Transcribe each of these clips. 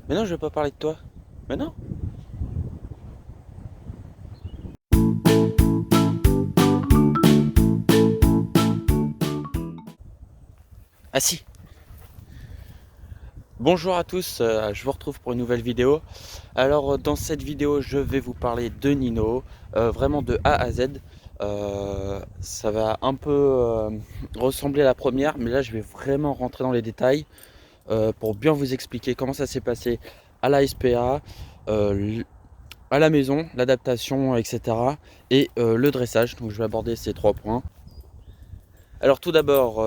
Mais non, je vais pas parler de toi. Mais non. Ah si. Bonjour à tous, je vous retrouve pour une nouvelle vidéo. Alors dans cette vidéo, je vais vous parler de Nino, vraiment de A à Z. Ça va un peu ressembler à la première, mais là je vais vraiment rentrer dans les détails pour bien vous expliquer comment ça s'est passé à la SPA, à la maison, l'adaptation, etc. Et le dressage. Donc je vais aborder ces trois points. Alors tout d'abord,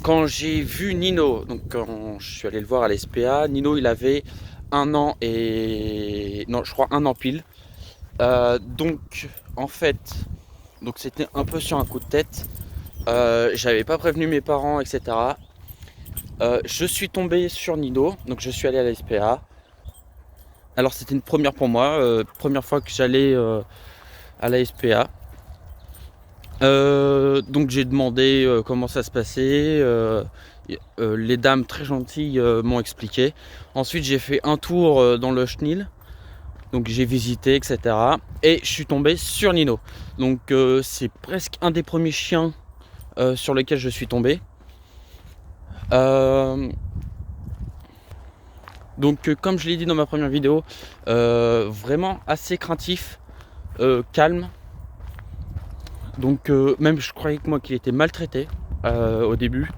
quand j'ai vu Nino, donc quand je suis allé le voir à l'SPA, Nino il avait 1 an et... non, je crois 1 an pile. Donc en fait, donc c'était un peu sur un coup de tête. J'avais pas prévenu mes parents, etc. Je suis tombé sur Nino, donc je suis allé à la SPA. Alors c'était une première pour moi, première fois que j'allais à la SPA. Donc j'ai demandé comment ça se passait. Les dames très gentilles m'ont expliqué. Ensuite j'ai fait un tour dans le chenil. Donc j'ai visité, etc. Et je suis tombé sur Nino. Donc c'est presque un des premiers chiens sur lesquels je suis tombé. Donc comme je l'ai dit dans ma première vidéo, vraiment assez craintif, calme. Donc même je croyais que moi qu'il était maltraité au début.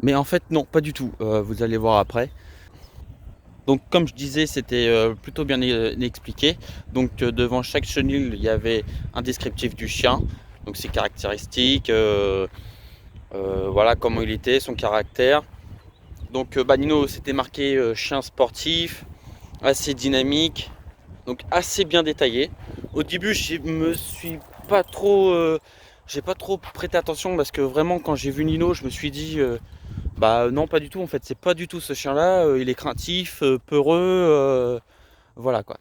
Mais en fait non, pas du tout, vous allez voir après. Donc comme je disais, c'était plutôt bien expliqué. Donc devant chaque chenil, il y avait un descriptif du chien, donc ses caractéristiques, voilà comment il était, son caractère. Donc Nino, c'était marqué chien sportif, assez dynamique, donc assez bien détaillé. Au début, je me suis pas trop, j'ai pas trop prêté attention parce que vraiment quand j'ai vu Nino, je me suis dit bah non, pas du tout en fait, c'est pas du tout ce chien là, il est craintif, peureux, voilà quoi.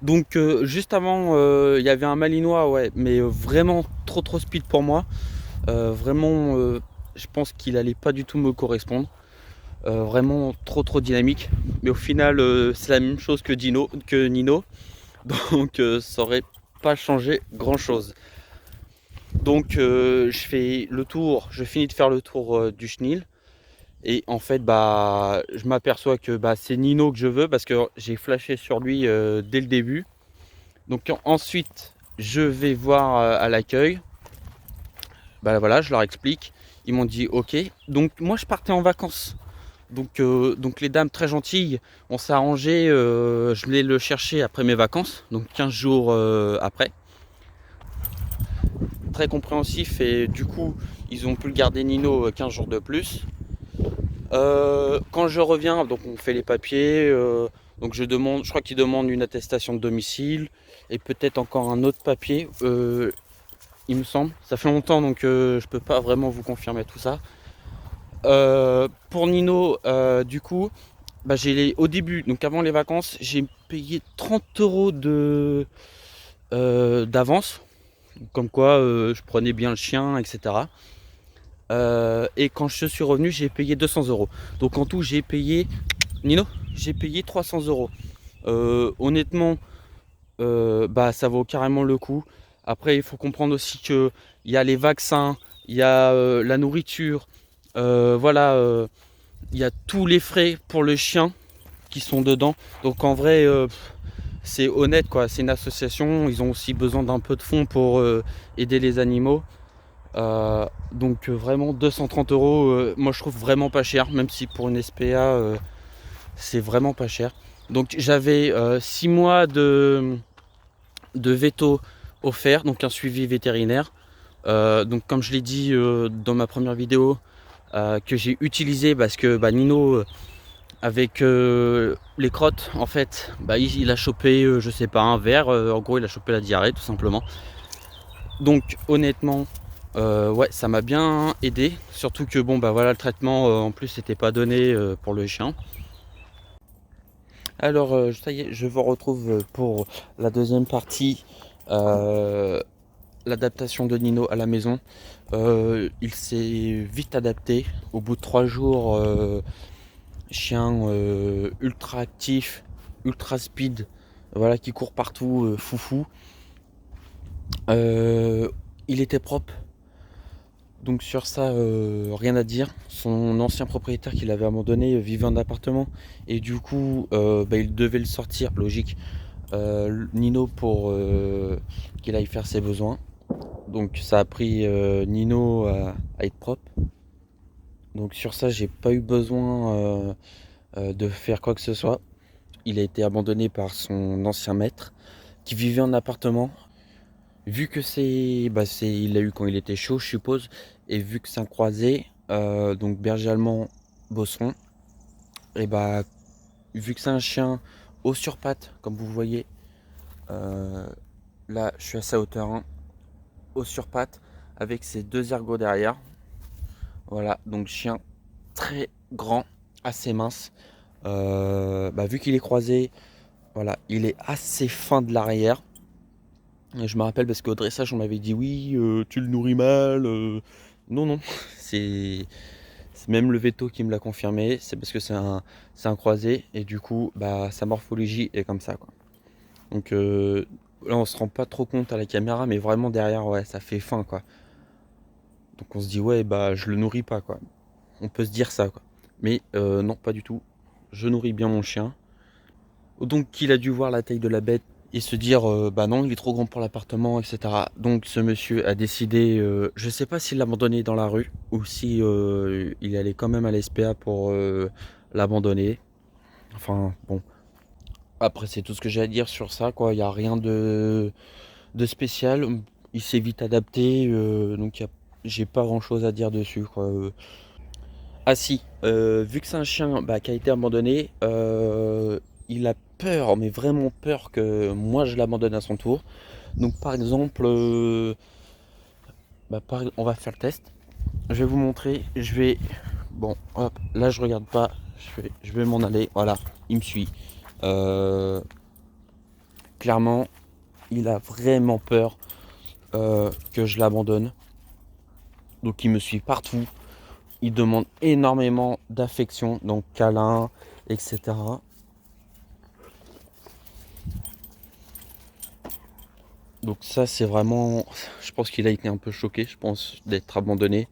Donc juste avant il y avait un malinois, ouais, mais vraiment trop speed pour moi. Vraiment je pense qu'il allait pas du tout me correspondre. Vraiment trop dynamique. Mais au final c'est la même chose que Nino. Donc ça aurait pas changé grand chose. Donc je fais le tour, je finis de faire le tour du chenil. Et en fait, je m'aperçois que c'est Nino que je veux parce que j'ai flashé sur lui dès le début. Donc ensuite, je vais voir à l'accueil. Voilà, je leur explique. Ils m'ont dit OK. Donc moi, je partais en vacances. Donc les dames très gentilles, on s'est arrangé. Je voulais le chercher après mes vacances, donc 15 jours après. Très compréhensif et du coup, ils ont pu le garder Nino 15 jours de plus. Quand je reviens, donc on fait les papiers. Donc je crois qu'ils demandent une attestation de domicile et peut-être encore un autre papier, il me semble. Ça fait longtemps donc je peux pas vraiment vous confirmer tout ça. Pour Nino, du coup, au début, donc avant les vacances, j'ai payé 30 euros d'avance, comme quoi je prenais bien le chien, etc. Et quand je suis revenu, j'ai payé 200 euros. Donc en tout, Nino, j'ai payé 300 euros. Honnêtement, ça vaut carrément le coup. Après, il faut comprendre aussi qu'il y a les vaccins, il y a la nourriture, voilà, il y a tous les frais pour le chien qui sont dedans. Donc en vrai, c'est honnête quoi. C'est une association. Ils ont aussi besoin d'un peu de fonds pour aider les animaux. Donc vraiment 230 euros, moi je trouve vraiment pas cher, même si pour une SPA c'est vraiment pas cher. Donc j'avais 6 mois de veto offert, donc un suivi vétérinaire. Donc comme je l'ai dit dans ma première vidéo, que j'ai utilisé parce que Nino avec les crottes en fait il a chopé je sais pas un verre, en gros il a chopé la diarrhée tout simplement. Donc honnêtement ouais ça m'a bien aidé, surtout que voilà le traitement en plus c'était pas donné pour le chien. Alors ça y est, je vous retrouve pour la deuxième partie l'adaptation de Nino à la maison. Il s'est vite adapté. Au bout de 3 jours, chien ultra actif, ultra speed, voilà, qui court partout, foufou. Il était propre. Donc sur ça, rien à dire. Son ancien propriétaire qui l'avait abandonné vivait en appartement. Et du coup, il devait le sortir, logique. Nino pour qu'il aille faire ses besoins. Donc ça a pris Nino à être propre. Donc sur ça, j'ai pas eu besoin de faire quoi que ce soit. Il a été abandonné par son ancien maître qui vivait en appartement. Vu que il l'a eu quand il était chaud, je suppose, et vu que c'est un croisé, donc berger allemand bosseron, et vu que c'est un chien haut sur pattes, comme vous voyez, là je suis à sa hauteur, hein, haut sur pattes, avec ses 2 ergots derrière. Voilà, donc chien très grand, assez mince. Vu qu'il est croisé, voilà, il est assez fin de l'arrière. Je me rappelle parce qu'au dressage, on m'avait dit oui, tu le nourris mal. Non, non, c'est même le veto qui me l'a confirmé. C'est parce que c'est un croisé et du coup, sa morphologie est comme ça, quoi. Donc là, on se rend pas trop compte à la caméra, mais vraiment derrière, ouais, ça fait faim, quoi. Donc on se dit ouais, je le nourris pas, quoi. On peut se dire ça, quoi. Mais non, pas du tout. Je nourris bien mon chien. Donc il a dû voir la taille de la bête et se dire non, il est trop grand pour l'appartement, etc. Donc ce monsieur a décidé, je sais pas s'il l'a abandonné dans la rue ou si il allait quand même à l'SPA pour l'abandonner. Enfin bon, après c'est tout ce que j'ai à dire sur ça, quoi. Il n'y a rien de spécial. Il s'est vite adapté, donc j'ai pas grand chose à dire dessus, quoi. Ah si, vu que c'est un chien qui a été abandonné, il a peur, mais vraiment peur que moi je l'abandonne à son tour. Donc par exemple, on va faire le test. Je vais vous montrer, bon, hop, là je regarde pas, je vais m'en aller, voilà, il me suit. Clairement, il a vraiment peur que je l'abandonne. Donc il me suit partout. Il demande énormément d'affection, donc câlin, etc. Donc ça c'est vraiment, je pense qu'il a été un peu choqué, je pense, d'être abandonné.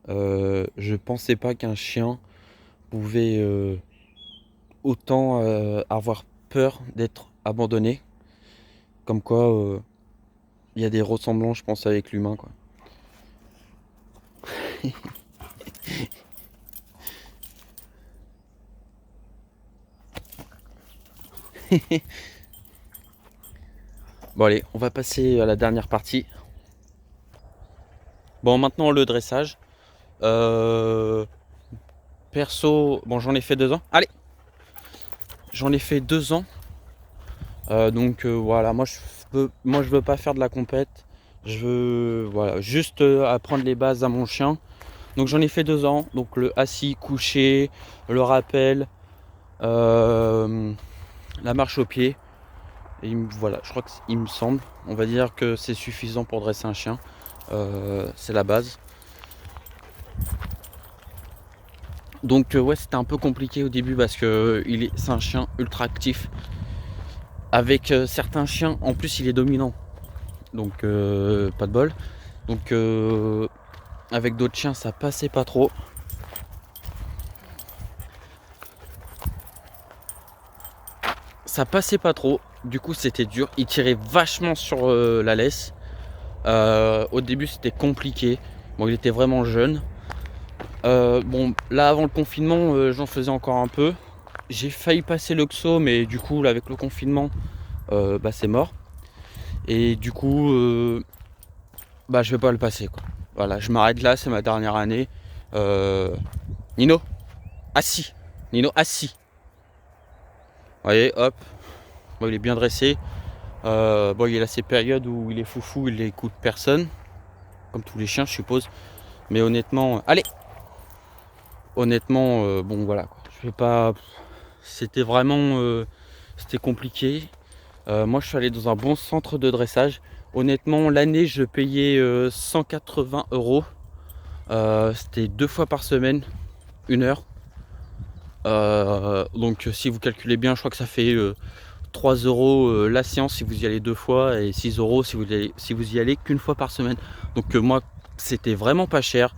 Je pensais pas qu'un chien pouvait autant avoir peur d'être abandonné. Comme quoi, il y a des ressemblances, je pense, avec l'humain, quoi. Bon allez, on va passer à la dernière partie. Bon, maintenant le dressage. Perso, bon, j'en ai fait 2 ans. Allez, j'en ai fait 2 ans. Donc voilà, je veux pas faire de la compète. Je veux voilà, juste apprendre les bases à mon chien. Donc j'en ai fait 2 ans. Donc le assis, couché, le rappel, la marche au pied. Et voilà, je crois qu'il me semble. On va dire que c'est suffisant pour dresser un chien. C'est la base. Donc ouais, c'était un peu compliqué au début parce que c'est un chien ultra actif. Avec certains chiens, en plus il est dominant. Donc pas de bol. Donc avec d'autres chiens ça passait pas trop. Ça passait pas trop. Du coup c'était dur. Il tirait vachement sur la laisse. Au début c'était compliqué. Bon, il était vraiment jeune. Bon, là avant le confinement j'en faisais encore un peu. J'ai failli passer l'oxo, mais du coup là, avec le confinement c'est mort. Et du coup je vais pas le passer, quoi. Voilà, je m'arrête là, c'est ma dernière année. Nino, assis. Nino, assis. Vous voyez, hop. Bon, il est bien dressé. Bon, il a ces périodes où il est foufou, il écoute personne. Comme tous les chiens, je suppose. Mais honnêtement, allez. Honnêtement, bon voilà, quoi. Je vais pas. C'était vraiment. C'était compliqué. Moi, je suis allé dans un bon centre de dressage Honnêtement, l'année, je payais 180 euros. C'était 2 fois par semaine, 1 heure. Donc si vous calculez bien, je crois que ça fait 3 euros la séance si vous y allez 2 fois et 6 euros si vous y allez qu'une fois par semaine. Donc moi, c'était vraiment pas cher.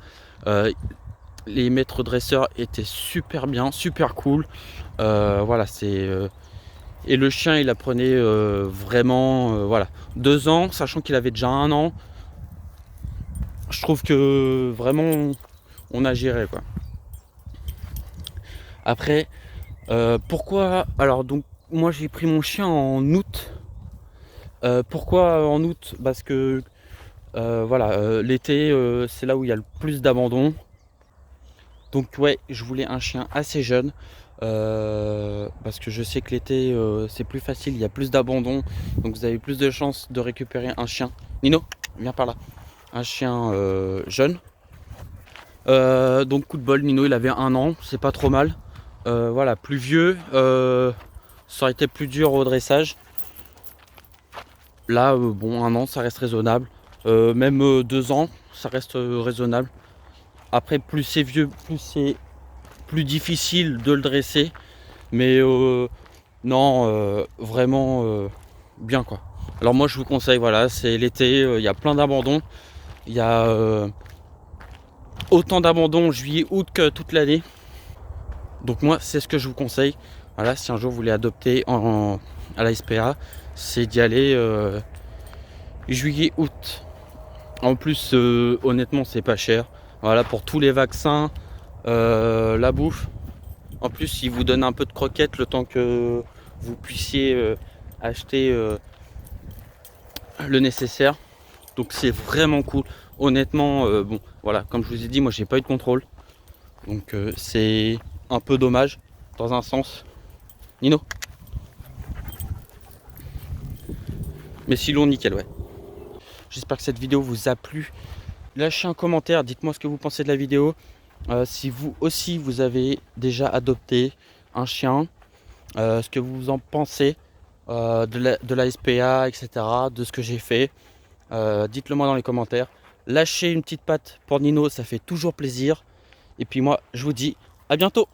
Les maîtres dresseurs étaient super bien, super cool. Voilà, et le chien, il apprenait vraiment, voilà, 2 ans, sachant qu'il avait déjà 1 an. Je trouve que vraiment, on a géré quoi. Après, pourquoi? Alors donc, moi j'ai pris mon chien en août. Pourquoi en août? Parce que voilà, l'été, c'est là où il y a le plus d'abandon. Donc ouais, je voulais un chien assez jeune. Parce que je sais que l'été c'est plus facile, il y a plus d'abandon, donc vous avez plus de chances de récupérer un chien. Nino, viens par là. Un chien jeune. Donc coup de bol, Nino il avait 1 an, c'est pas trop mal. Voilà, plus vieux, ça aurait été plus dur au dressage. Là, bon, 1 an ça reste raisonnable. Même 2 ans, ça reste raisonnable. Après, plus c'est vieux, plus c'est plus difficile de le dresser. Mais non, vraiment bien quoi. Alors moi je vous conseille, voilà, c'est l'été, il y a plein d'abandons. Il y a autant d'abandons juillet, août que toute l'année. Donc moi c'est ce que je vous conseille. Voilà, si un jour vous voulez adopter à la SPA, c'est d'y aller juillet, août. En plus, honnêtement, c'est pas cher. Voilà, pour tous les vaccins, la bouffe. En plus, ils vous donnent un peu de croquettes le temps que vous puissiez acheter le nécessaire. Donc c'est vraiment cool. Honnêtement, bon, voilà, comme je vous ai dit, moi j'ai pas eu de contrôle. Donc c'est un peu dommage dans un sens. Nino. Mais sinon nickel, ouais. J'espère que cette vidéo vous a plu. Lâchez un commentaire, dites-moi ce que vous pensez de la vidéo. Si vous aussi vous avez déjà adopté un chien, ce que vous en pensez de la SPA, etc., de ce que j'ai fait. Dites-le moi dans les commentaires. Lâchez une petite patte pour Nino, ça fait toujours plaisir. Et puis moi, je vous dis à bientôt.